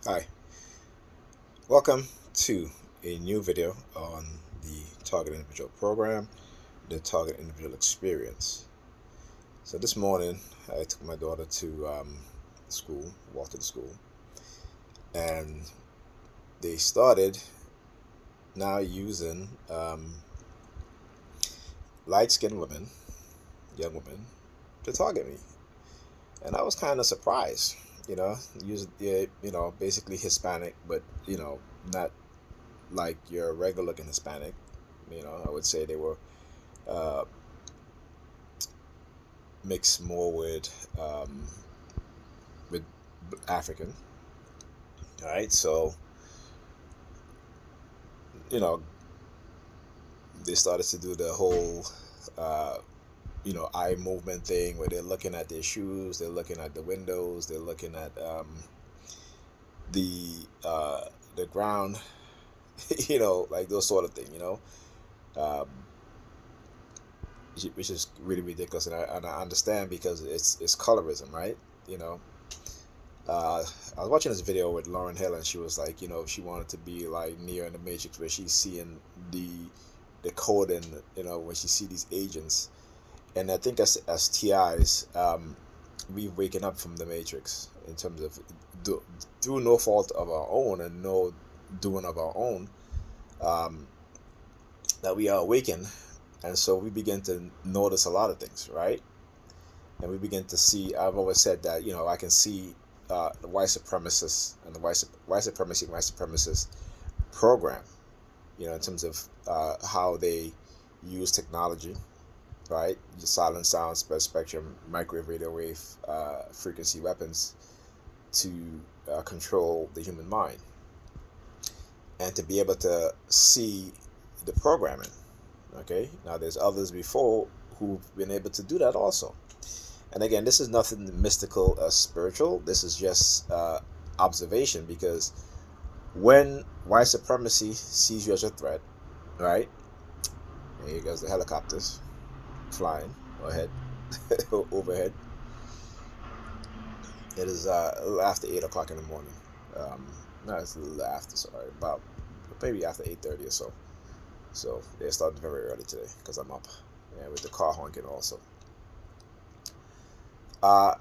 Hi, welcome to a new video on the Target Individual Program, the Target Individual Experience. So this morning, I took my daughter to school, Walton School, and they started now using light-skinned women, young women, to target me, and I was kind of surprised. Basically Hispanic, but not like your regular looking Hispanic. I would say they were uh, mixed more with African. All right, so you know they started to do the whole uh, eye movement thing where they're looking at their shoes, they're looking at the windows, they're looking at the uh, the ground, like those sort of thing. Um, which is really ridiculous, and I understand because it's colorism, right? You know, I was watching this video with Lauren Hill, and she was like, she wanted to be like Neo in the Matrix, where she's seeing the code, and when she see these agents, and I think as TIs, we've waken up from the Matrix in terms of through no fault of our own and no doing of our own, um, that we are awakened, and so we begin to notice a lot of things, right? And we begin to see. I've always said that I can see the white supremacists and the white supremacist program. In terms of how they use technology, right? The silent sound, spectrum, microwave, radio wave, frequency weapons to control the human mind, and to be able to see the programming. Okay, now there's others before who've been able to do that also. And again, this is nothing mystical or spiritual. This is just observation, because when white supremacy sees you as a threat, right? And here goes the helicopters flying ahead, overhead. It is a little after 8 o'clock in the morning. No, it's a little after. Sorry, about maybe after 8:30 or so. So they started very early today because I'm up, and with the car honking also.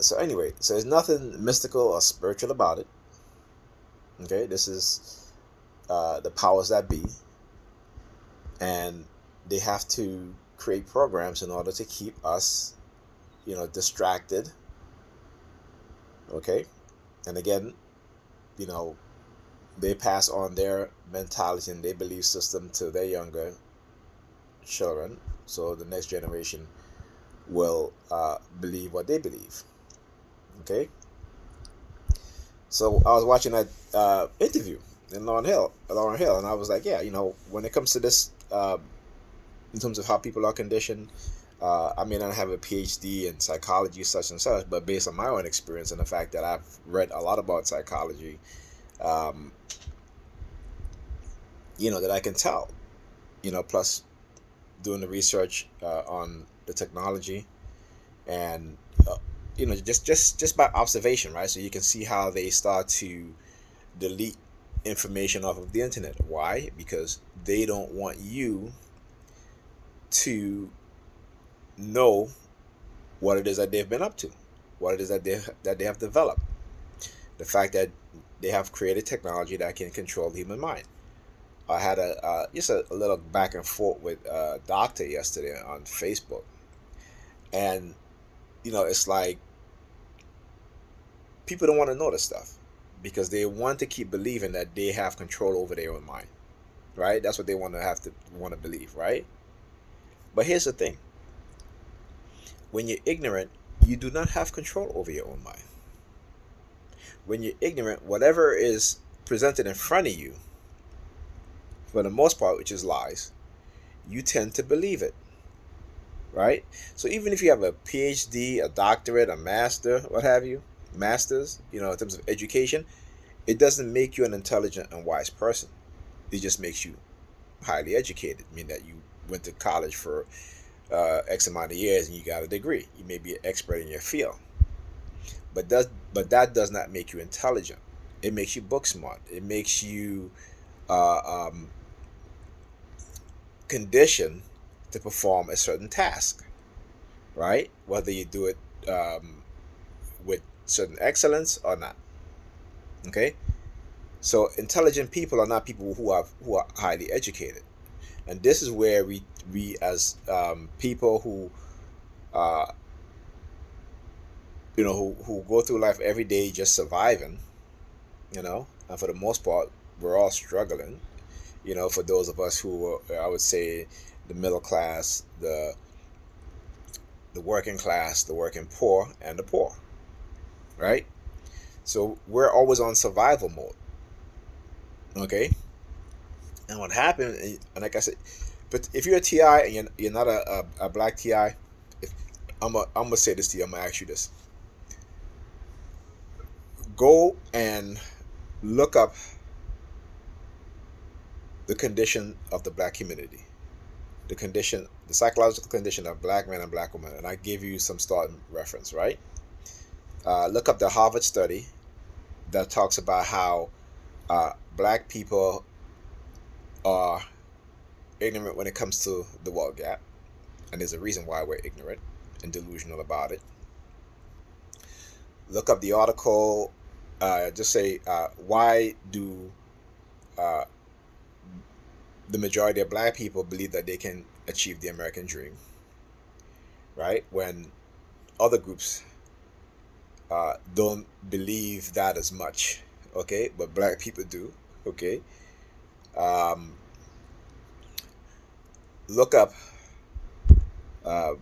So anyway, so there's nothing mystical or spiritual about it. Okay, this is the powers that be, and they have to create programs in order to keep us, distracted. Okay, and again, you know, they pass on their mentality and their belief system to their younger children, so the next generation will believe what they believe. Okay, so I was watching that interview in Lauren Hill, and I was like, yeah, when it comes to this, in terms of how people are conditioned, I may not have a PhD in psychology, such and such, but based on my own experience and the fact that I've read a lot about psychology, um, that I can tell, plus doing the research on the technology, and just by observation, right? So you can see how they start to delete information off of the internet. Why? Because they don't want you to know what it is that they've been up to, what it is that they have developed. The fact that they have created technology that can control the human mind. I had just a little back and forth with a doctor yesterday on Facebook, and it's like people don't want to know this stuff because they want to keep believing that they have control over their own mind, right? That's what they want to believe, right? But here's the thing: when you're ignorant, you do not have control over your own mind. When you're ignorant, whatever is presented in front of you, for the most part, which is lies, you tend to believe it, right? So even if you have a PhD, a doctorate, a master, what have you, masters, in terms of education, it doesn't make you an intelligent and wise person. It just makes you highly educated, meaning that you went to college for X amount of years and you got a degree. You may be an expert in your field, but that does not make you intelligent. It makes you book smart. It makes you uh, um, conditioned to perform a certain task, right? Whether you do it with certain excellence or not. Okay, so intelligent people are not people who are highly educated, and this is where we as people who uh, who go through life every day just surviving, and for the most part we're all struggling. For those of us who I would say the middle class, the working class, the working poor, and the poor, right? So we're always on survival mode. Okay, and what happened, and like I said, but if you're a TI and you're not a black TI, if I'm gonna say this to you, I'm gonna ask you this: go and look up the condition of the black community, the psychological condition of black men and black women, and I give you some starting reference, right? Look up the Harvard study that talks about how black people are ignorant when it comes to the wealth gap, and there's a reason why we're ignorant and delusional about it. Look up the article. Just say, why do uh, the majority of black people believe that they can achieve the American dream, right? When other groups don't believe that as much, okay? But black people do, okay? Um, Look up uh,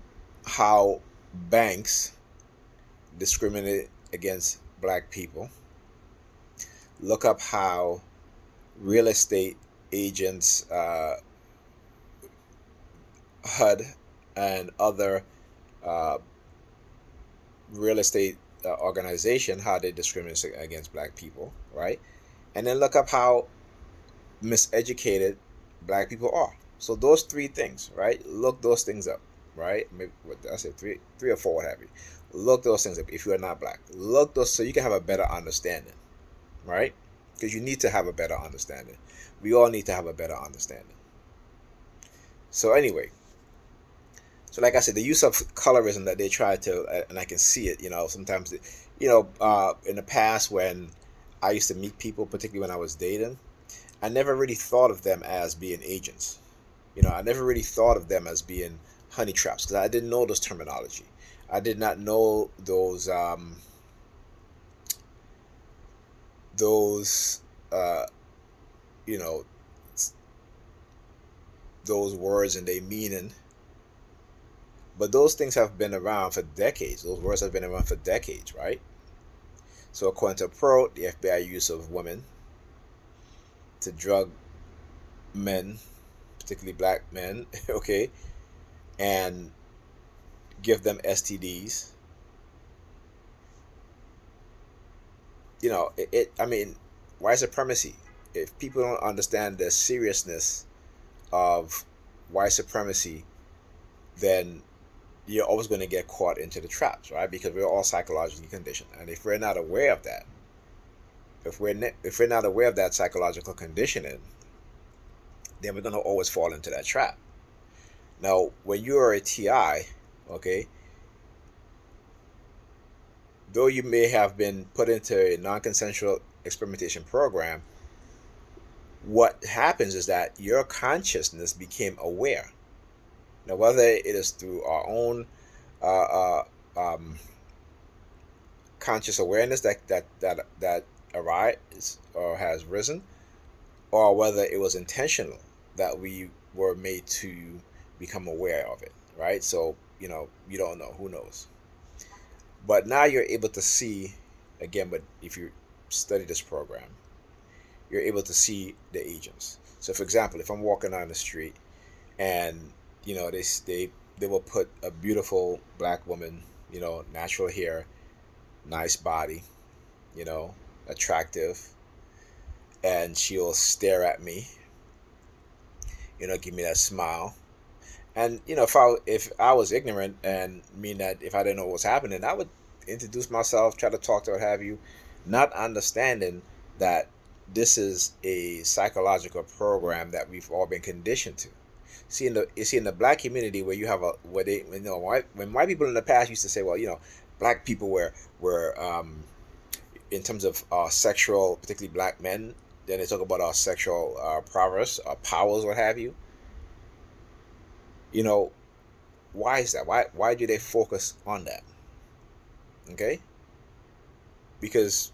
how banks discriminate against black people. Look up how real estate agents, HUD, and other uh, real estate organization, how they discriminate against black people, right? And then look up how miseducated black people are. So those three things, right? Look those things up, right? Maybe what I say, three or four, what have you. Look those things up if you are not black. Look those so you can have a better understanding, right? Because you need to have a better understanding. We all need to have a better understanding. So anyway, so like I said, the use of colorism that they try to, and I can see it. Sometimes, in the past when I used to meet people, particularly when I was dating, I never really thought of them as being agents. I never really thought of them as being honey traps because I didn't know those terminology. I did not know those you know those words and their meaning. But those things have been around for decades. Those words have been around for decades, right? So according to Pro, the FBI use of women to drug men, particularly black men, okay, and give them STDs. I mean, white supremacy. If people don't understand the seriousness of white supremacy, then you're always going to get caught into the traps, right? Because we're all psychologically conditioned, and if we're not aware of that, if we're not aware of that psychological conditioning, then we're going to always fall into that trap. Now, when you are a TI, okay, though you may have been put into a non-consensual experimentation program, what happens is that your consciousness became aware. Now, whether it is through our own uh, um, conscious awareness that arises or has risen, or whether it was intentional that we were made to become aware of it, right? So you don't know, who knows. But now you're able to see again. But if you study this program, you're able to see the agents. So, for example, if I'm walking on the street and they will put a beautiful black woman, natural hair, nice body, attractive, and she'll stare at me, give me that smile. And if I was ignorant, and mean that if I didn't know what was happening, I would introduce myself, try to talk to her, what have you, not understanding that this is a psychological program that we've all been conditioned to. See in the black community where you have a where they when white people in the past used to say, well, black people were in terms of sexual, particularly black men. Then they talk about our sexual prowess, powers, what have you. You know, why is that? Why do they focus on that? Okay, because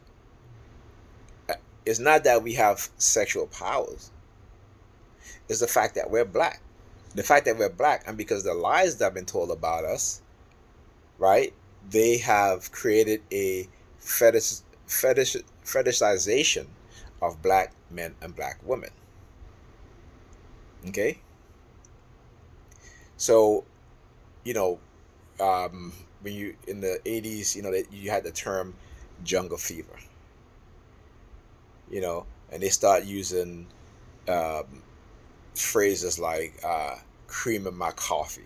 it's not that we have sexual powers. It's the fact that we're black. The fact that we're black, and because the lies that have been told about us, right? They have created a fetishization of black men and black women. Okay, so you know, when you in the '80s, that you had the term jungle fever. And they start using um, phrases like "cream in my coffee,"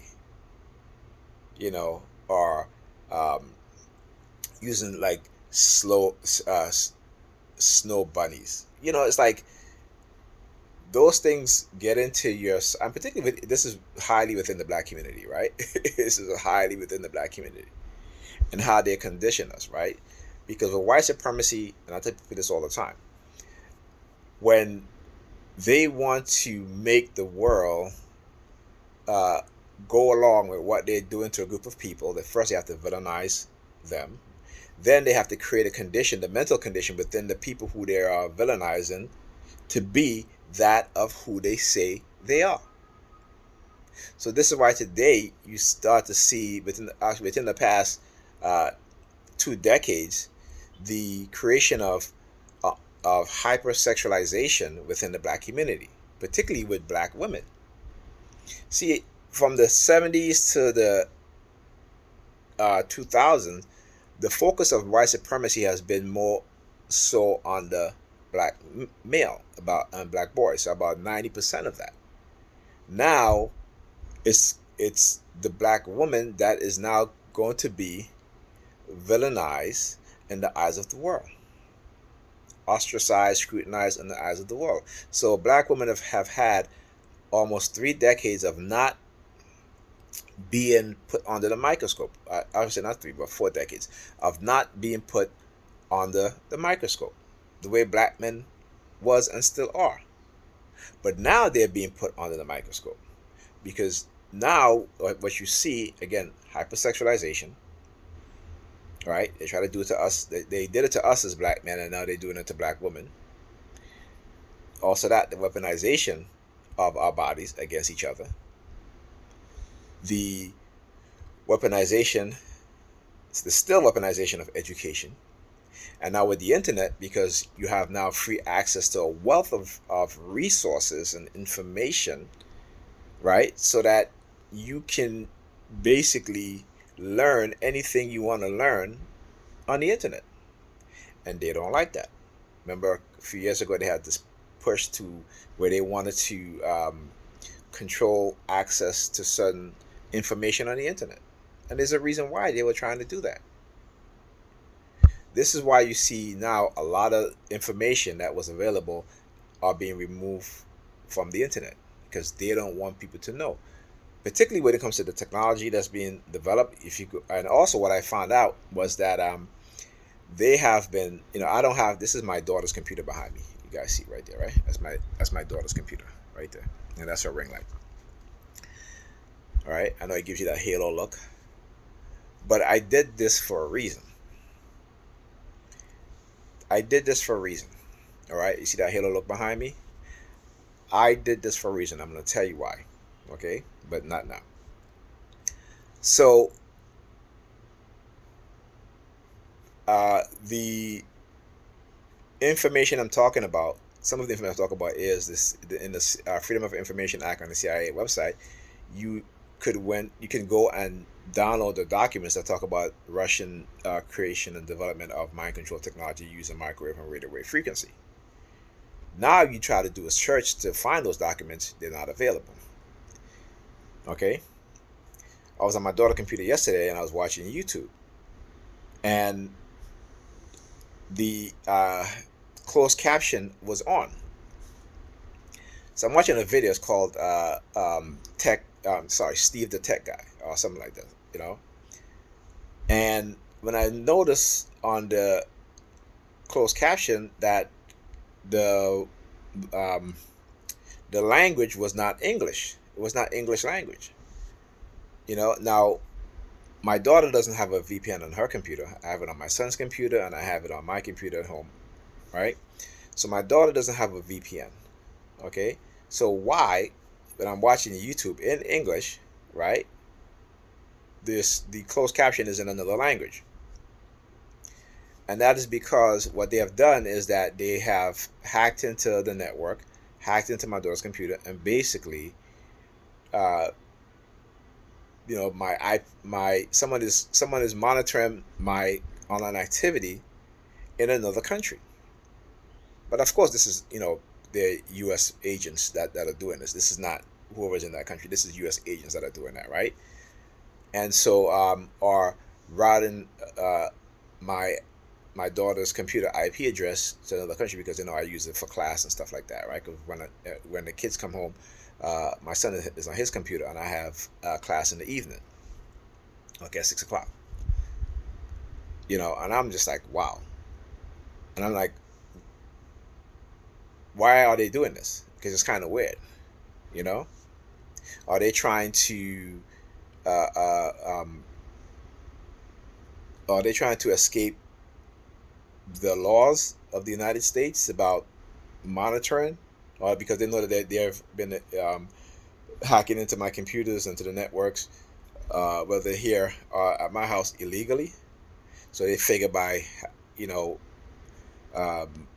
or um, using like slow snow bunnies. It's like those things get into your. And particularly this is highly within the black community, right? This is highly within the black community and how they condition us, right? Because with white supremacy, and I tell people this all the time, when they want to make the world uh, go along with what they're doing to a group of people, that first they have to villainize them. Then they have to create a condition, the mental condition within the people who they are villainizing, to be that of who they say they are. So this is why today you start to see within the past 2 decades the creation of hypersexualization within the black community, particularly with black women. See, from the 70s to the 2000s, the focus of white supremacy has been more so on the black male, about black boys, so about 90% of that. Now it's the black woman that is now going to be villainized in the eyes of the world, ostracized, scrutinized in the eyes of the world. So black women have had almost 3 decades of not being put under the microscope. Obviously not 3, but 4 decades of not being put under the microscope, the way black men was and still are. But now they're being put under the microscope because now what you see, again, hypersexualization, right? They try to do it to us. They did it to us as black men, and now they're doing it to black women. Also, that the weaponization of our bodies against each other, the weaponization, the still weaponization of education, and now with the internet, because you have now free access to a wealth of resources and information, right? So that you can basically learn anything you want to learn on the internet. And they don't like that. Remember a few years ago they had this push to where they wanted to control access to certain information on the internet. And there's a reason why they were trying to do that. This is why you see now a lot of information that was available are being removed from the internet, because they don't want people to know, particularly when it comes to the technology that's being developed. If you go, and also what I found out was that they have been, I don't have, this is my daughter's computer behind me. You guys see right there, right? That's my daughter's computer right there, and that's her ring light. All right, I know it gives you that halo look, but I did this for a reason. All right, you see that halo look behind me? I did this for a reason. I'm going to tell you why. Okay, but not now. So the information I'm talking about, some of the information I'm talking about is this in the Freedom of Information Act on the CIA website. You can go and download the documents that talk about Russian creation and development of mind control technology using microwave and radio wave frequency. Now you try to do a search to find those documents, they're not available. Okay, I was on my daughter's computer yesterday and I was watching YouTube, and the closed caption was on. So I'm watching a video. It's called Tech. Sorry, Steve the Tech Guy or something like that. You know. And when I noticed on the closed caption that the um, the language was not English. It was not English language. You know. Now my daughter doesn't have a VPN on her computer. I have it on my son's computer, and I have it on my computer at home. Right. So my daughter doesn't have a VPN. Okay. So why, when I'm watching YouTube in English, right? The closed caption is in another language, and that is because what they have done is that they have hacked into the network, hacked into my daughter's computer, and basically, uh, my someone is monitoring my online activity in another country. But of course, this is the U.S. agents that are doing this. This is not whoever's in that country. This is U.S. agents that are doing that, right? And so are routing my my daughter's computer IP address to another country because I use it for class and stuff like that, right? Because when the kids come home, my son is on his computer and I have class in the evening, okay, at 6 o'clock. And I'm just like, wow, and I'm like, why are they doing this? Because it's kind of weird, you know. Are they trying to uh, uh, um, are they trying to escape the laws of the United States about monitoring, or because they know that they've been hacking into my computers, into the networks, whether here or at my house illegally? So they figure by, you know, um,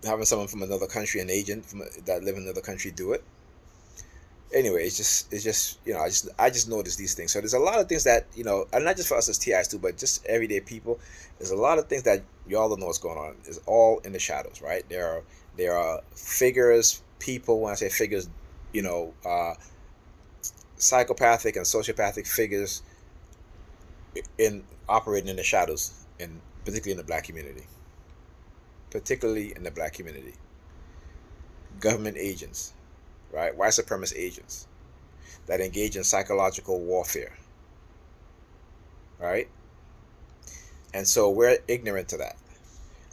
having someone from another country, an agent that live in another country, do it. Anyway, it's just I just notice these things. So there's a lot of things that and not just for us as TIs too, but just everyday people. There's a lot of things that y'all don't know what's going on. It's all in the shadows, right? There are figures, people. When I say figures, you know, uh, psychopathic and sociopathic figures in operating in the shadows, and particularly in the black community. Particularly in the black community, government agents, right? White supremacist agents that engage in psychological warfare, right? And so we're ignorant to that.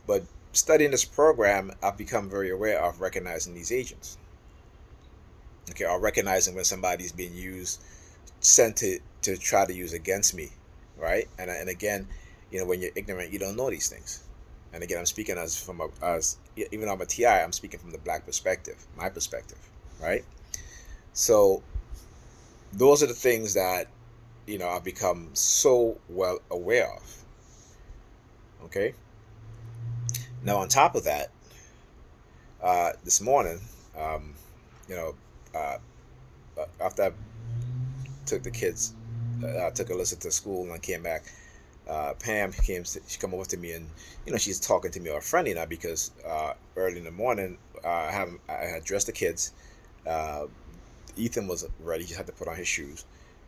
But studying this program, I've become very aware of recognizing these agents. Okay, or recognizing when somebody's being used, sent to try to use against me, right? And again, when you're ignorant, you don't know these things. And again, I'm speaking as even though I'm a TI, I'm speaking from the black perspective, my perspective, right? So those are the things that I've become so well aware of. Okay. Now, on top of that, this morning, um, you know, uh, after I took the kids, took Alyssa to school and came back, Pam she come over to me, and she's talking to me all friendly now because early in the morning, I had dressed the kids. Uh, Ethan was ready; he had to put on his shoes,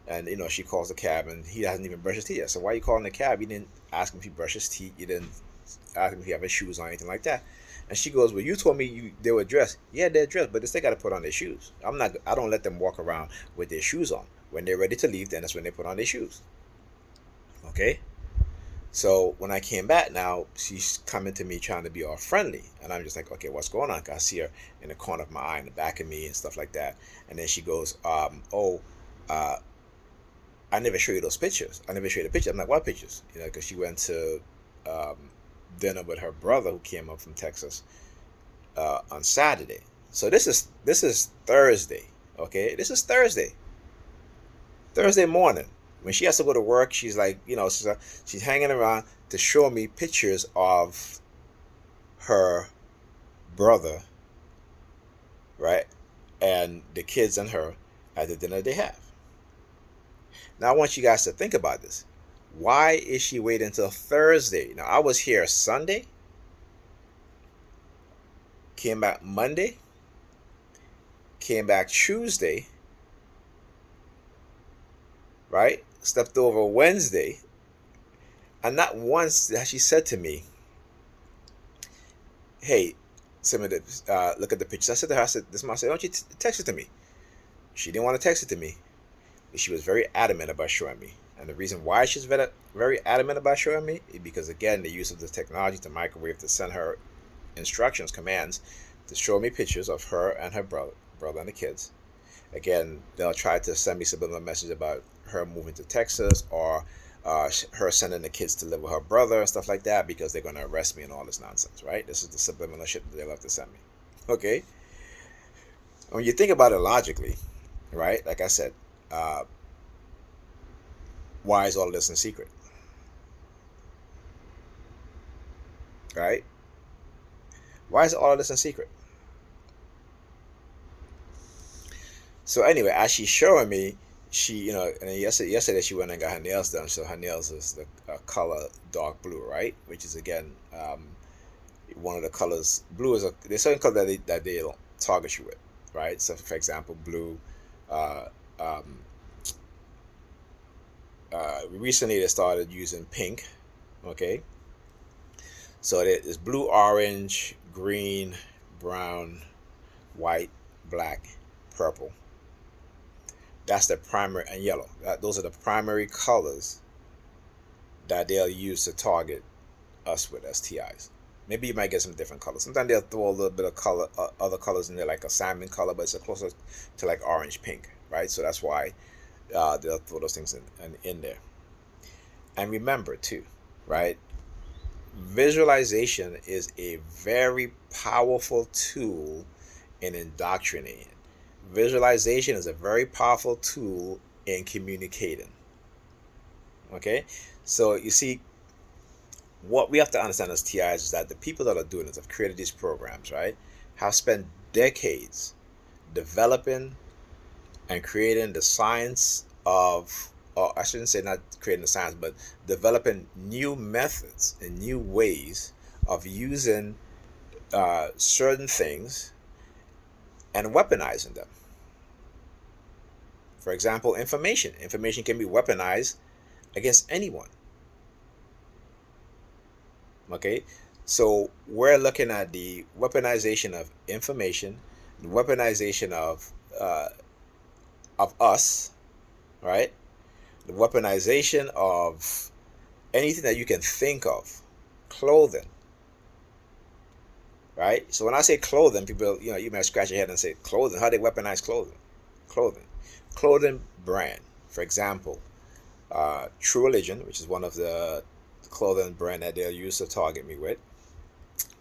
and she calls the cab, and he hasn't even brushed his teeth yet. So why are you calling the cab? You didn't ask him if he brushed his teeth. You didn't ask him if he have his shoes on, anything like that. And she goes, "Well, you told me they were dressed. Yeah, they're dressed, but they still got to put on their shoes. I don't let them walk around with their shoes on. When they're ready to leave, then that's when they put on their shoes." Okay. So when I came back now, she's coming to me trying to be all friendly. And I'm just like, okay, what's going on? 'Cause I see her in the corner of my eye, in the back of me and stuff like that. And then she goes, oh, uh, I never show you those pictures. I never show you the pictures. I'm like, what pictures? Because she went to um, dinner with her brother who came up from Texas on Saturday. So this is Thursday. Okay, this is Thursday morning. When she has to go to work, she's like, she's hanging around to show me pictures of her brother, right? And the kids and her at the dinner they have. Now, I want you guys to think about this. Why is she waiting until Thursday? Now, I was here Sunday, came back Monday, came back Tuesday, right? Stepped over Wednesday, and not once has she said to me, hey, send me the look at the pictures. I said to her, I said, this mom said, why don't you text it to me? She didn't want to text it to me, but she was very adamant about showing me. And the reason why she's very adamant about showing me is because, again, the use of the technology to microwave to send her instructions, commands, to show me pictures of her and her brother and the kids. Again, they'll try to send me subliminal message about her moving to Texas, or her sending the kids to live with her brother and stuff like that, because they're going to arrest me and all this nonsense, right? This is the subliminal shit that they love to send me. Okay? When you think about it logically, right? Like I said, uh, why is all this in secret? Right? Why is all of this in secret? So anyway, as she's showing me, she, and yesterday she went and got her nails done. So her nails is the color dark blue, right? Which is, again, one of the colors. Blue is there's certain color that they target you with, right? So for example, blue. Uh, um, Recently they started using pink. Okay, so there's blue, orange, green, brown, white, black, purple. That's the primary, and yellow. Those are the primary colors that they'll use to target us with as TIs. Maybe you might get some different colors. Sometimes they'll throw a little bit of color, other colors in there, like a salmon color, but it's closer to like orange pink, right? So that's why they'll throw those things in there. And remember too, right? Visualization is a very powerful tool in indoctrinating. Visualization is a very powerful tool in communicating. Okay, so you see, what we have to understand as TIs is that the people that are doing this, have created these programs, right, have spent decades developing and creating the science of, or I shouldn't say not creating the science, but developing new methods and new ways of using certain things and weaponizing them. For example, information. Information can be weaponized against anyone. Okay, so we're looking at the weaponization of information, the weaponization of us, right? The weaponization of anything that you can think of, clothing, right? So when I say clothing, people, you might scratch your head and say, clothing. How do they weaponize clothing? Clothing, clothing brand. For example, True Religion, which is one of the clothing brand that they'll use to target me with,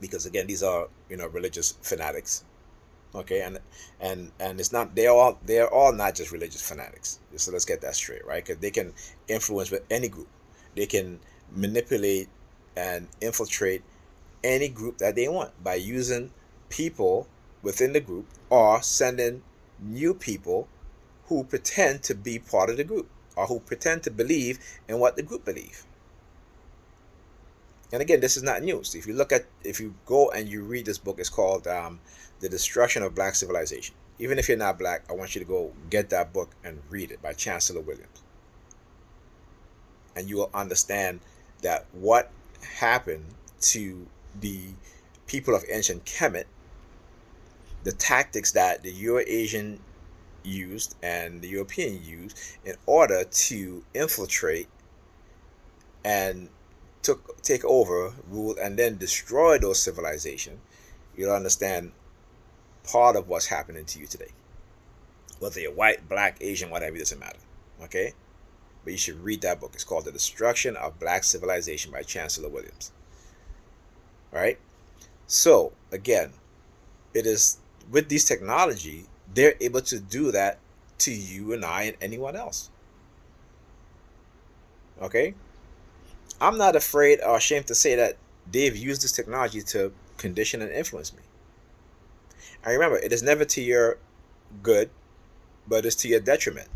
because again, these are religious fanatics. Okay, and it's not, they're all not just religious fanatics. So let's get that straight, right? Because they can influence with any group. They can manipulate and infiltrate any group that they want by using people within the group, or sending new people who pretend to be part of the group, or who pretend to believe in what the group believe. And again, this is not news. If you go and you read this book, it's called The Destruction of Black Civilization. Even if you're not black, I want you to go get that book and read it, by Chancellor Williams. And you will understand that what happened to the people of ancient Kemet, the tactics that the Eurasian used and the European used in order to infiltrate and take over, rule, and then destroy those civilizations. You'll understand part of what's happening to you today. Whether you're white, black, Asian, whatever, it doesn't matter. Okay? But you should read that book. It's called The Destruction of Black Civilization by Chancellor Williams. All right? So, again, it is with these technology, they're able to do that to you and I and anyone else. Okay? I'm not afraid or ashamed to say that they've used this technology to condition and influence me. And remember, it is never to your good, but it's to your detriment,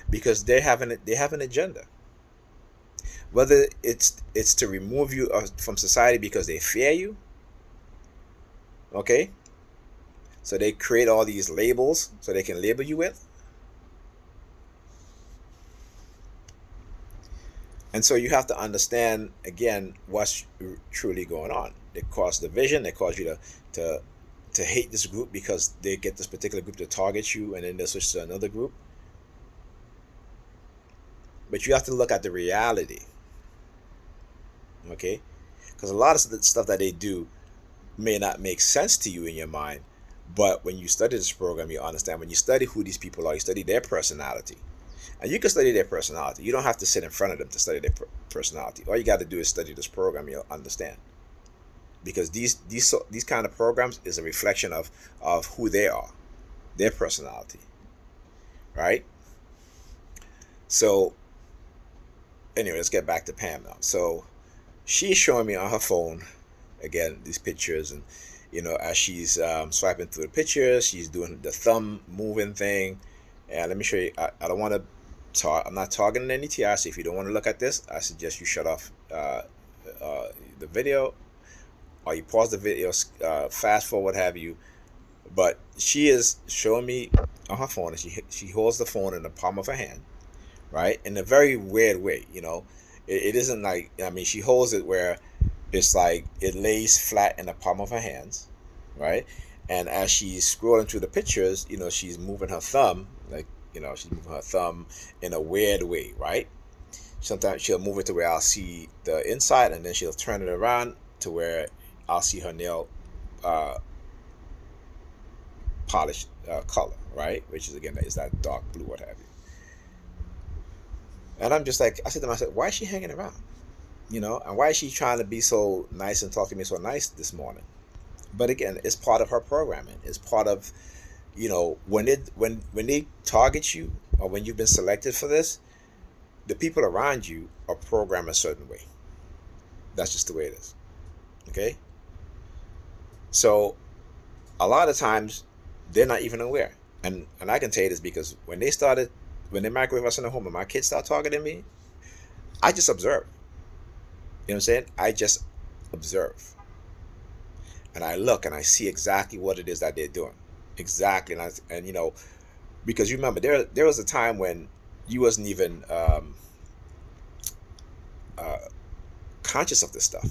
because they have an agenda. Whether it's to remove you from society because they fear you, okay? So they create all these labels so they can label you with. And so you have to understand, again, what's truly going on. They cause division. They cause you to hate this group because they get this particular group to target you, and then they switch to another group. But you have to look at the reality, okay? Because a lot of the stuff that they do may not make sense to you in your mind, but when you study this program, you understand. When you study who these people are, you study their personality, and you can study their personality. You don't have to sit in front of them to study their personality. All you got to do is study this program. You'll understand, because these kind of programs is a reflection of who they are, their personality, right? So anyway, let's get back to Pam now. So she's showing me on her phone again these pictures, and as she's swiping through the pictures, she's doing the thumb moving thing. And let me show you. I don't want to talk. I'm not targeting any TI. So if you don't want to look at this, I suggest you shut off the video, or you pause the video, fast forward, what have you. But she is showing me on her phone, and she holds the phone in the palm of her hand, right? In a very weird way, it isn't like, she holds it where it's like it lays flat in the palm of her hands, right? And as she's scrolling through the pictures, she's moving her thumb, like, she's moving her thumb in a weird way, right? Sometimes she'll move it to where I'll see the inside, and then she'll turn it around to where I'll see her nail polished color, right? Which is, again, is that dark blue, what have you. And I'm just like, I said to myself, why is she hanging around? And why is she trying to be so nice and talk to me so nice this morning? But again, it's part of her programming. It's part of, when they target you, or when you've been selected for this, the people around you are programmed a certain way. That's just the way it is. Okay? So a lot of times they're not even aware. And I can tell you this because when they microwave us in the home and my kids start targeting me, I just observe. You know what I'm saying? I just observe. And I look and I see exactly what it is that they're doing. Exactly. And because you remember, there was a time when you wasn't even conscious of this stuff.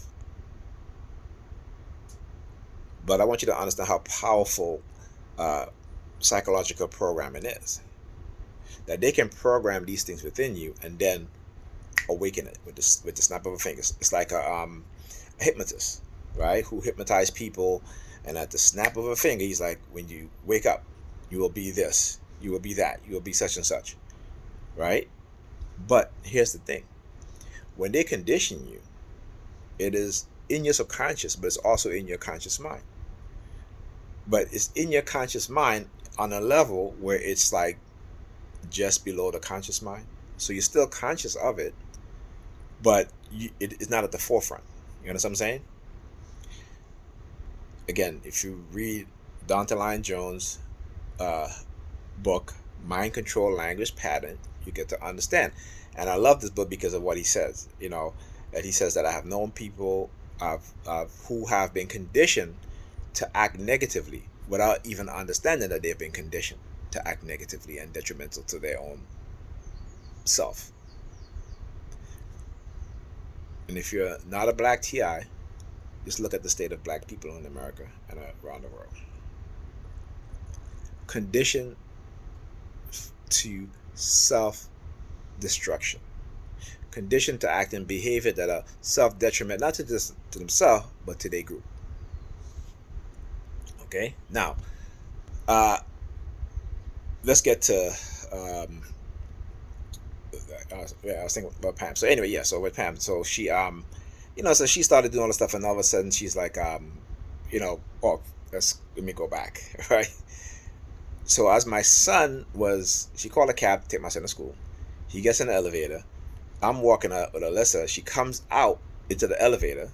But I want you to understand how powerful psychological programming is. That they can program these things within you and then awaken it with the snap of a finger. It's like a hypnotist, right? Who hypnotize people, and at the snap of a finger, he's like, when you wake up, you will be this, you will be that, you will be such and such, right? But here's the thing: when they condition you, it is in your subconscious, but it's also in your conscious mind. But it's in your conscious mind on a level where it's like just below the conscious mind. So you're still conscious of it, but it's not at the forefront. You understand what I'm saying? Again, if you read Dante Lyon Jones' book, Mind Control Language Pattern, you get to understand. And I love this book because of what he says. That he says that I have known people who have been conditioned to act negatively without even understanding that they've been conditioned to act negatively and detrimental to their own self. And if you're not a black TI, just look at the state of black people in America and around the world. Conditioned to self-destruction. Conditioned to act in behavior that are self-detriment, not to themselves, but to their group. Okay? Now, let's get to I was thinking about Pam. So anyway, so with Pam, so she so she started doing all the stuff, and all of a sudden she's like let me go back. Right? So as my son she called a cab to take my son to school. He gets in the elevator. I'm walking up with Alyssa. She comes out into the elevator.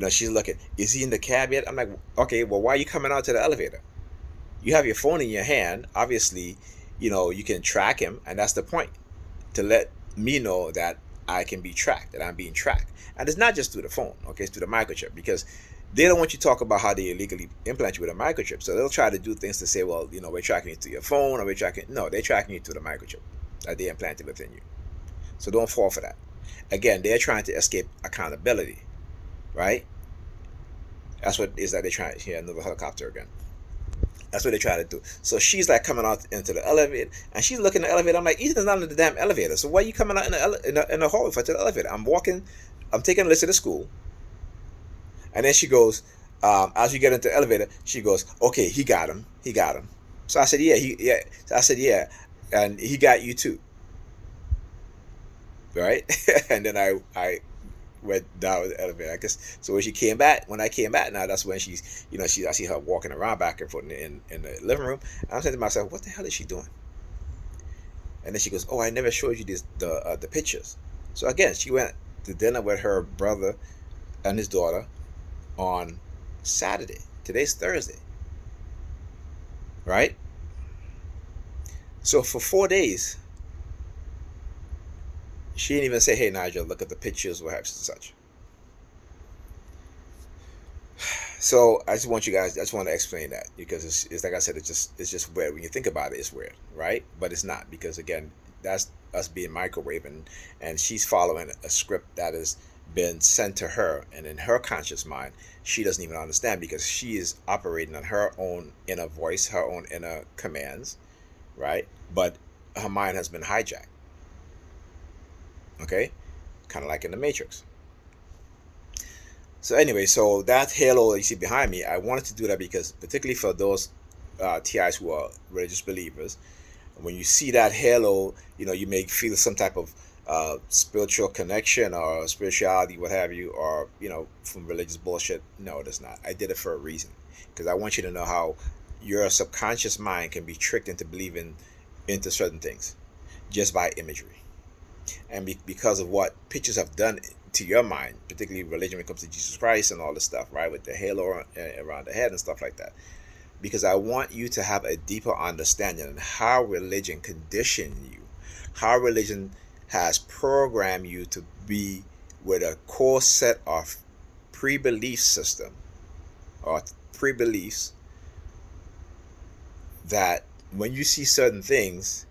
She's looking, is he in the cab yet? I'm like, okay, well, why are you coming out to the elevator? You have your phone in your hand. Obviously, you can track him, and that's the point, to let me know that I can be tracked, that I'm being tracked. And it's not just through the phone, okay? It's through the microchip, because they don't want you to talk about how they illegally implant you with a microchip. So they'll try to do things to say, well, we're tracking you through your phone, or no, they're tracking you through the microchip that they implanted within you. So don't fall for that. Again, they're trying to escape accountability, right? That's what is that they try here, another helicopter again. That's what they try to do. So she's like coming out into the elevator, and she's looking at the elevator. I'm like, Ethan's not in the damn elevator. So why are you coming out in the hallway for the elevator? I'm walking. I'm taking a list to school, and then she goes, as we get into the elevator, she goes, okay, he got him. He got him. So I said, yeah. So I said, yeah, and he got you too, right? And then I went down with the elevator. I guess so. When I came back, now that's when she's, I see her walking around back and forth in the living room. And I'm saying to myself, what the hell is she doing? And then she goes, oh, I never showed you the pictures. So again, she went to dinner with her brother and his daughter on Saturday. Today's Thursday, right? So for 4 days, she didn't even say, hey, Nigel, look at the pictures, what happens and such. So I just want to explain that, because it's like I said, it's just weird. When you think about it, it's weird, right? But it's not, because again, that's us being microwave, and she's following a script that has been sent to her, and in her conscious mind, she doesn't even understand, because she is operating on her own inner voice, her own inner commands, right? But her mind has been hijacked. Okay, kind of like in the Matrix. So anyway, so that halo that you see behind me, I wanted to do that because, particularly for those TIs who are religious believers, when you see that halo, you may feel some type of spiritual connection or spirituality, what have you, or from religious bullshit. No, it is not. I did it for a reason, because I want you to know how your subconscious mind can be tricked into believing into certain things just by imagery, and because of what pictures have done to your mind, particularly religion when it comes to Jesus Christ and all this stuff, right, with the halo around the head and stuff like that. Because I want you to have a deeper understanding of how religion conditioned you, how religion has programmed you to be with a core set of pre-belief system or pre-beliefs, that when you see certain things,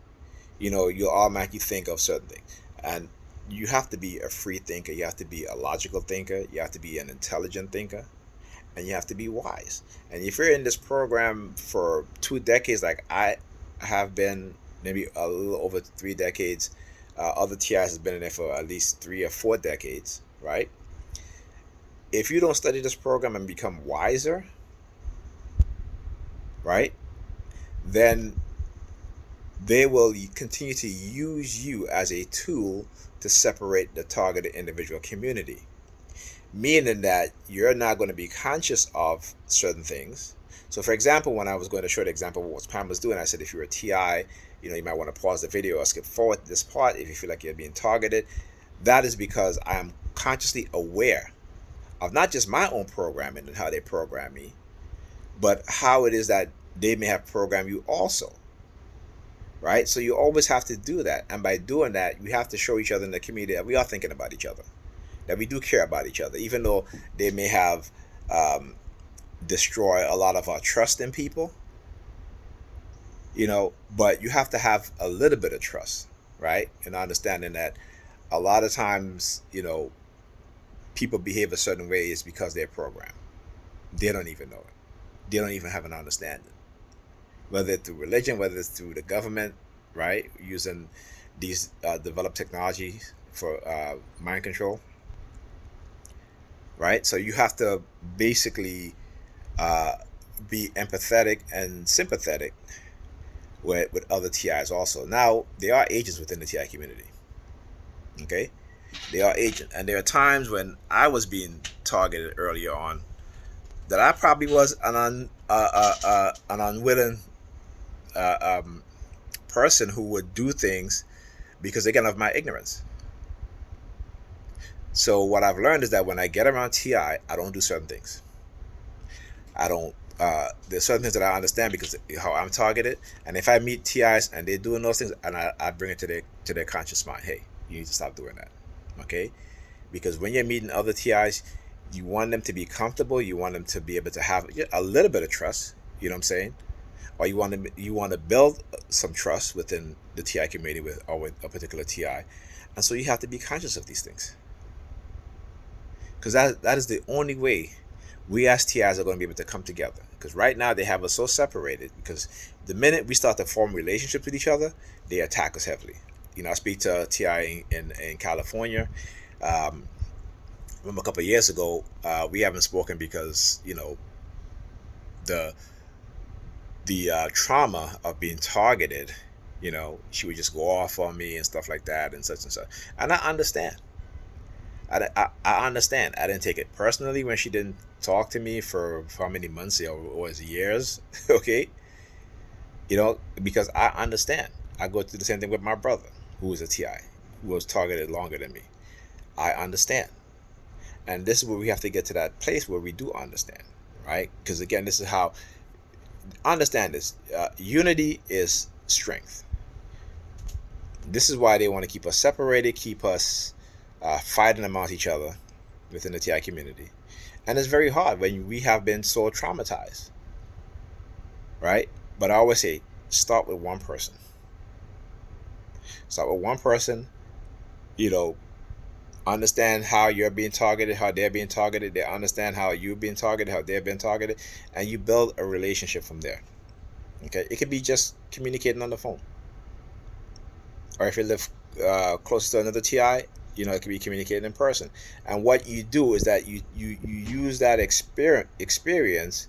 you'll automatically think of certain things. And you have to be a free thinker. You have to be a logical thinker. You have to be an intelligent thinker. And you have to be wise. And if you're in this program for 2 decades, like I have been, maybe a little over 3 decades, other TIs has been in there for at least 3 or 4 decades, right? If you don't study this program and become wiser, right, then they will continue to use you as a tool to separate the targeted individual community. Meaning that you're not going to be conscious of certain things. So for example, when I was going to show the example of what Pam was doing, I said, if you're a TI, you might want to pause the video or skip forward to this part if you feel like you're being targeted. That is because I am consciously aware of not just my own programming and how they program me, but how it is that they may have programmed you also. Right? So you always have to do that. And by doing that, we have to show each other in the community that we are thinking about each other, that we do care about each other, even though they may have destroyed a lot of our trust in people, but you have to have a little bit of trust, right? And understanding that a lot of times, people behave a certain way is because they're programmed. They don't even know it. They don't even have an understanding. Whether it's through religion, whether it's through the government, right? Using these developed technologies for mind control, right? So you have to basically be empathetic and sympathetic with other TIs also. Now, there are agents within the TI community, okay? They are agents. And there are times when I was being targeted earlier on that I probably was an unwilling person who would do things because, again, of my ignorance. So what I've learned is that when I get around TI, I don't do certain things. I don't. There's certain things that I understand because of how I'm targeted, and if I meet TIs and they're doing those things, and I bring it to their conscious mind, hey, you need to stop doing that, okay? Because when you're meeting other TIs, you want them to be comfortable. You want them to be able to have a little bit of trust. You know what I'm saying? Or you want to build some trust within the TI community with a particular TI, and so you have to be conscious of these things, because that is the only way we as TIs are going to be able to come together, because right now they have us so separated, because the minute we start to form relationships with each other, they attack us heavily. I speak to a TI in California. um, Remember a couple of years ago, we haven't spoken because the trauma of being targeted. She would just go off on me and stuff like that and such and such. And I understand. I understand. I didn't take it personally when she didn't talk to me for how many months or was years. Okay, because I understand. I go through the same thing with my brother, who is a TI, who was targeted longer than me. I understand. And this is where we have to get to that place where we do understand, right? Because again, this is how, understand this. Unity is strength. This is why they want to keep us separated, keep us fighting amongst each other within the TI community. And it's very hard when we have been so traumatized, right? But I always say, start with one person. Start with one person, you know, understand how you're being targeted, how they're being targeted. They understand how you're being targeted, how they're being targeted, and you build a relationship from there. Okay, it could be just communicating on the phone, or if you live close to another TI, it could be communicating in person. And what you do is that you use that experience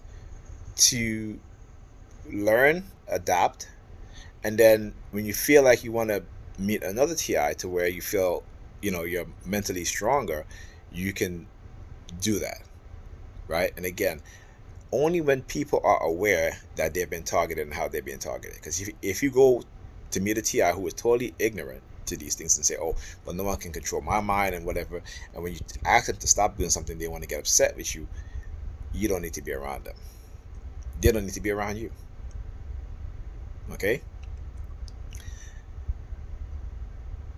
to learn, adapt, and then when you feel like you want to meet another TI to where you feel you're mentally stronger, you can do that, right? And again, only when people are aware that they've been targeted and how they're being targeted. Because if you go to meet a TI who is totally ignorant to these things and say, oh, well, no one can control my mind and whatever, and when you ask them to stop doing something, they want to get upset with you, you don't need to be around them. They don't need to be around you. Okay?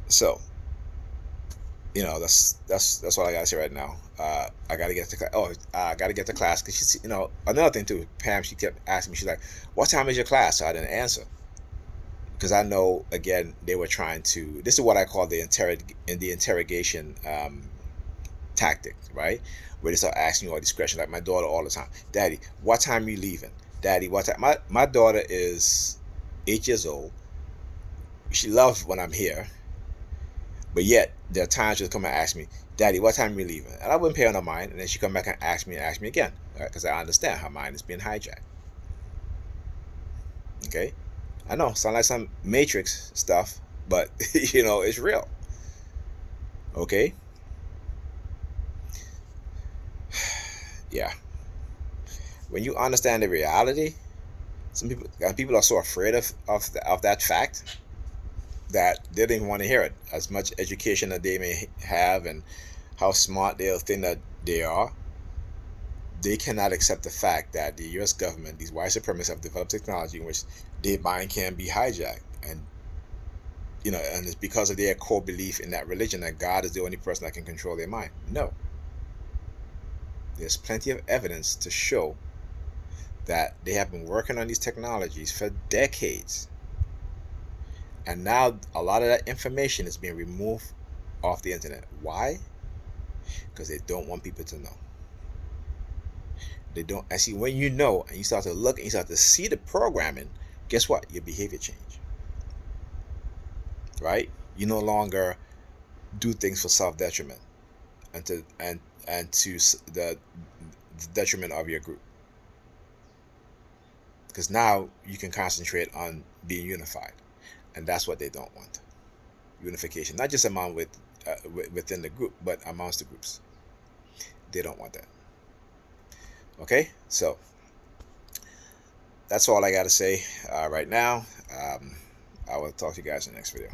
So, that's what I gotta say right now. I gotta get to class. Oh, I gotta get to class because she's, another thing too. Pam, she kept asking me. She's like, "What time is your class?" So I didn't answer because I know, again, they were trying to. This is what I call the interrogation tactic, right? Where they start asking you all these questions. Like my daughter all the time, "Daddy, what time are you leaving? Daddy, what time?" My daughter is 8 years old. She loves when I'm here. But yet, there are times she'll come and ask me, "Daddy, what time are you leaving?" And I wouldn't pay her no mind. And then she come back and ask me again. Because I understand her mind is being hijacked. Okay? I know, sound like some Matrix stuff, but, it's real. Okay? Yeah. When you understand the reality, some people are so afraid of that fact that they don't even want to hear it. As much education that they may have and how smart they'll think that they are, they cannot accept the fact that the U.S. government, these white supremacists, have developed technology in which their mind can be hijacked, and and it's because of their core belief in that religion that God is the only person that can control their mind. No, there's plenty of evidence to show that they have been working on these technologies for decades, and now a lot of that information is being removed off the internet. Why? Because they don't want people to know. They don't. And see, when you know and you start to look and you start to see the programming, guess what? Your behavior change, right? You no longer do things for self-detriment and to the detriment of your group, because now you can concentrate on being unified, and that's what they don't want. Unification, not just within the group, but amongst the groups. They don't want that. Okay, so that's all I got to say right now. I will talk to you guys in the next video.